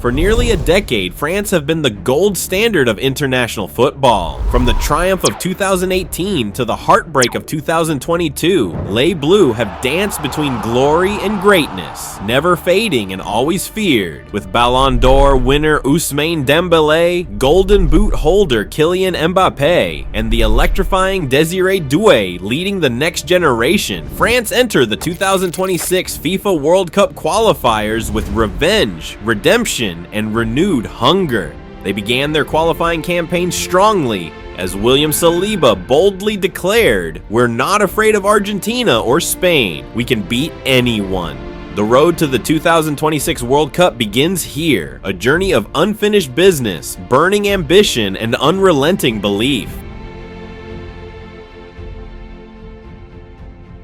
For nearly a decade, France have been the gold standard of international football. From the triumph of 2018 to the heartbreak of 2022, Les Bleus have danced between glory and greatness, never fading and always feared, with Ballon d'Or winner 𝐬𝐮𝐬𝐫𝐿 Dembélé, Golden Boot holder Kylian Mbappe, and the electrifying 𝐬𝐶𝐫𝐽 leading the next generation. France enter the 2026 FIFA World Cup qualifiers with revenge, redemption, and renewed hunger. They began their qualifying campaign strongly as 𝐬𝐮𝐬𝐫𝐞 boldly declared, "We're not afraid of Argentina or Spain. We can beat anyone." The road to the 2026 World Cup begins here, a journey of unfinished business, burning ambition, and unrelenting belief.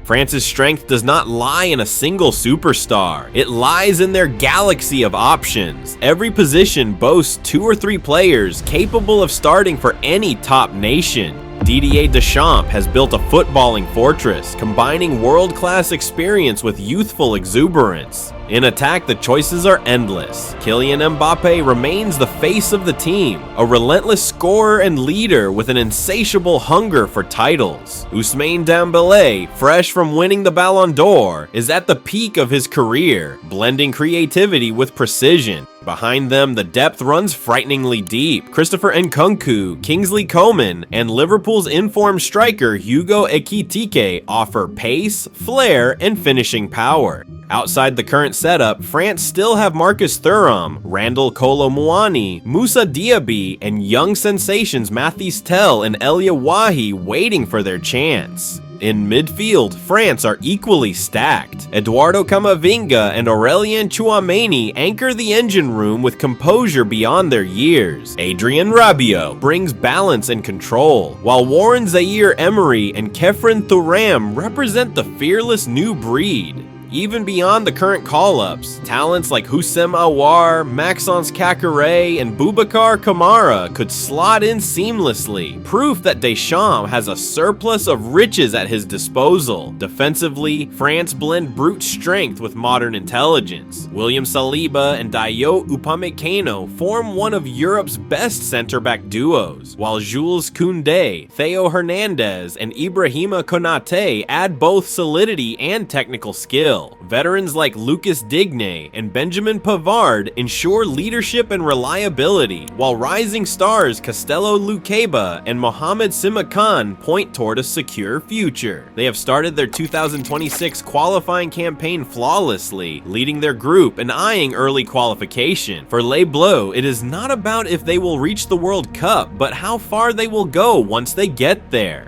France's strength does not lie in a single superstar. It lies in their galaxy of options. Every position boasts 2 or 3 players capable of starting for any top nation. Didier Deschamps has built a footballing fortress, combining world-class experience with youthful exuberance. In attack, the choices are endless. Kylian Mbappe remains the face of the team, a relentless scorer and leader with an insatiable hunger for titles. 𝐬𝐮𝐬𝐫𝐿 Dembélé, fresh from winning the Ballon d'Or, is at the peak of his career, blending creativity with precision. Behind them, the depth runs frighteningly deep. Christopher Nkunku, Kingsley Coman, and Liverpool's informed striker Hugo Ekitike offer pace, flair, and finishing power. Outside the current setup, France still have Marcus Thuram, Randall Kolo Muani, Moussa Diaby, and young sensations Mathys Tel and Elia Wahi waiting for their chance. In midfield, France are equally stacked. Eduardo Camavinga and Aurélien Tchouameni anchor the engine room with composure beyond their years. Adrien Rabiot brings balance and control, while Warren Zaïre-Emery and Khéphren Thuram represent the fearless new breed. Even beyond the current call-ups, talents like Houssem Aouar, Maxence Caqueret, and Boubacar Kamara could slot in seamlessly, proof that Deschamps has a surplus of riches at his disposal. Defensively, France blend brute strength with modern intelligence. William Saliba and Dayot Upamecano form one of Europe's best center-back duos, while Jules Koundé, Theo Hernandez, and Ibrahima Konate add both solidity and technical skill. Veterans like Lucas Digne and Benjamin Pavard ensure leadership and reliability, while rising stars Castello Luqueba and Mohamed Simakan point toward a secure future. They have started their 2026 qualifying campaign flawlessly, leading their group and eyeing early qualification. For Les Bleus, it is not about if they will reach the World Cup, but how far they will go once they get there.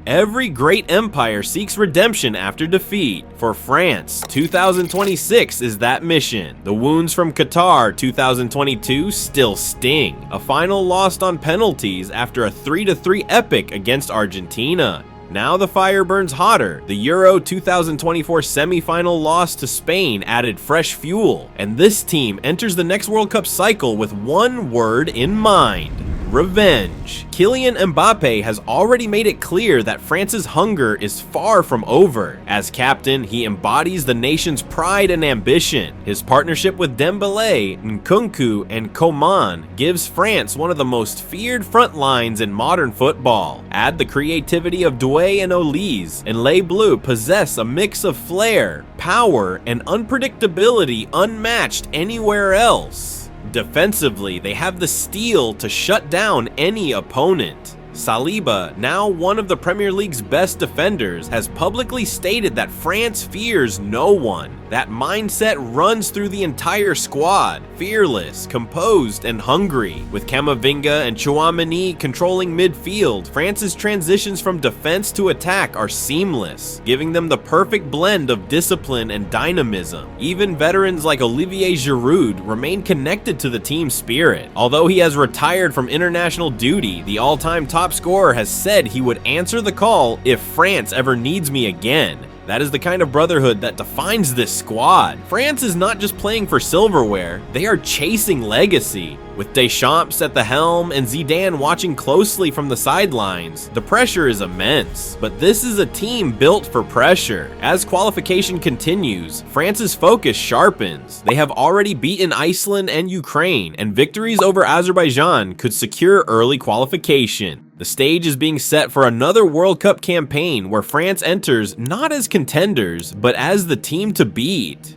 Every great empire seeks redemption after defeat. For France, 2026 is that mission. The wounds from Qatar 2022 still sting. A final lost on penalties after a 3-3 epic against Argentina. Now the fire burns hotter. The Euro 2024 semi-final loss to Spain added fresh fuel, and this team enters the next World Cup cycle with one word in mind: revenge. Kylian Mbappe has already made it clear that France's hunger is far from over. As captain, he embodies the nation's pride and ambition. His partnership with Dembélé, Nkunku, and Coman gives France one of the most feared front lines in modern football. Add the creativity of Doué and Olise, and Les Bleus possess a mix of flair, power, and unpredictability unmatched anywhere else. Defensively, they have the steel to shut down any opponent. Saliba, now one of the Premier League's best defenders, has publicly stated that France fears no one. That mindset runs through the entire squad, fearless, composed, and hungry. With Camavinga and Tchouameni controlling midfield, France's transitions from defense to attack are seamless, giving them the perfect blend of discipline and dynamism. Even veterans like Olivier Giroud remain connected to the team spirit. Although he has retired from international duty, the all-time top scorer has said he would answer the call if France ever needs me again. That is the kind of brotherhood that defines this squad. France is not just playing for silverware, they are chasing legacy. With Deschamps at the helm and Zidane watching closely from the sidelines, the pressure is immense. But this is a team built for pressure. As qualification continues, France's focus sharpens. They have already beaten Iceland and Ukraine, and victories over Azerbaijan could secure early qualification. The stage is being set for another World Cup campaign where France enters not as contenders, but as the team to beat.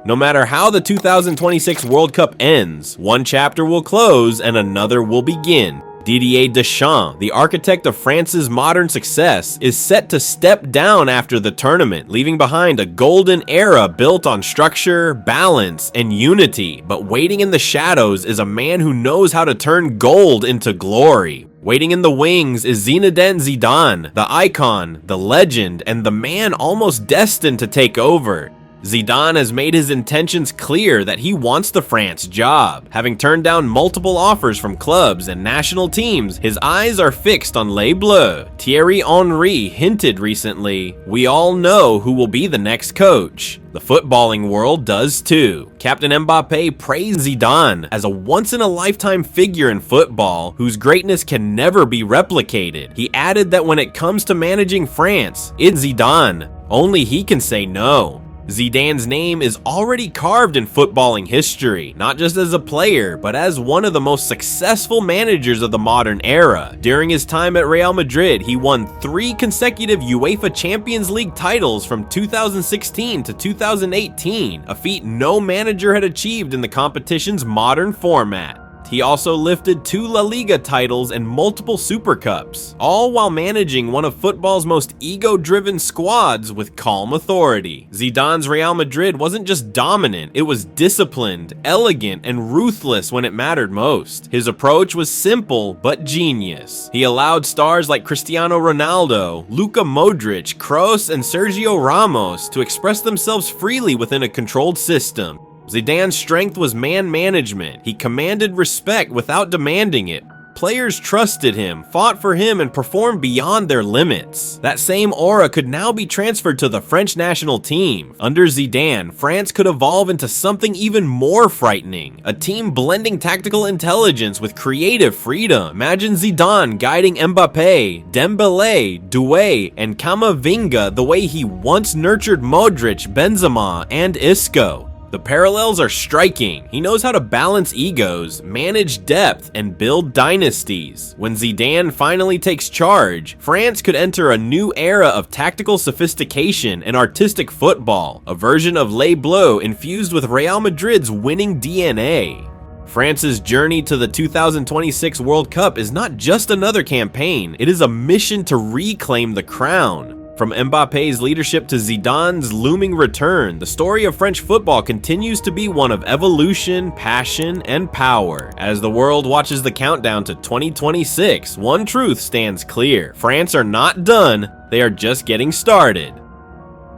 No matter how the 2026 World Cup ends, one chapter will close and another will begin. Didier Deschamps, the architect of France's modern success, is set to step down after the tournament, leaving behind a golden era built on structure, balance, and unity. But waiting in the shadows is a man who knows how to turn gold into glory. Waiting in the wings is Zinedine Zidane, the icon, the legend, and the man almost destined to take over. Zidane has made his intentions clear that he wants the France job. Having turned down multiple offers from clubs and national teams, his eyes are fixed on Les Bleus. Thierry Henry hinted recently, "We all know who will be the next coach." The footballing world does too. Captain Mbappe praised Zidane as a once-in-a-lifetime figure in football whose greatness can never be replicated. He added that when it comes to managing France, it's Zidane. Only he can say no. Zidane's name is already carved in footballing history, not just as a player, but as one of the most successful managers of the modern era. During his time at Real Madrid, he won 3 consecutive UEFA Champions League titles from 2016 to 2018, a feat no manager had achieved in the competition's modern format. He also lifted 2 La Liga titles and multiple Super Cups, all while managing one of football's most ego-driven squads with calm authority. Zidane's Real Madrid wasn't just dominant, it was disciplined, elegant, and ruthless when it mattered most. His approach was simple but genius. He allowed stars like Cristiano Ronaldo, Luka Modric, Kroos, and Sergio Ramos to express themselves freely within a controlled system. Zidane's strength was man management. He commanded respect without demanding it. Players trusted him, fought for him, and performed beyond their limits. That same aura could now be transferred to the French national team. Under Zidane, France could evolve into something even more frightening. A team blending tactical intelligence with creative freedom. Imagine Zidane guiding Mbappe, Dembélé, Doué, and Camavinga the way he once nurtured Modric, Benzema, and Isco. The parallels are striking. He knows how to balance egos, manage depth, and build dynasties. When Zidane finally takes charge, France could enter a new era of tactical sophistication and artistic football, a version of Les Bleus infused with Real Madrid's winning DNA. France's journey to the 2026 World Cup is not just another campaign, it is a mission to reclaim the crown. From Mbappe's leadership to Zidane's looming return, the story of French football continues to be one of evolution, passion, and power. As the world watches the countdown to 2026, one truth stands clear. France are not done, they are just getting started.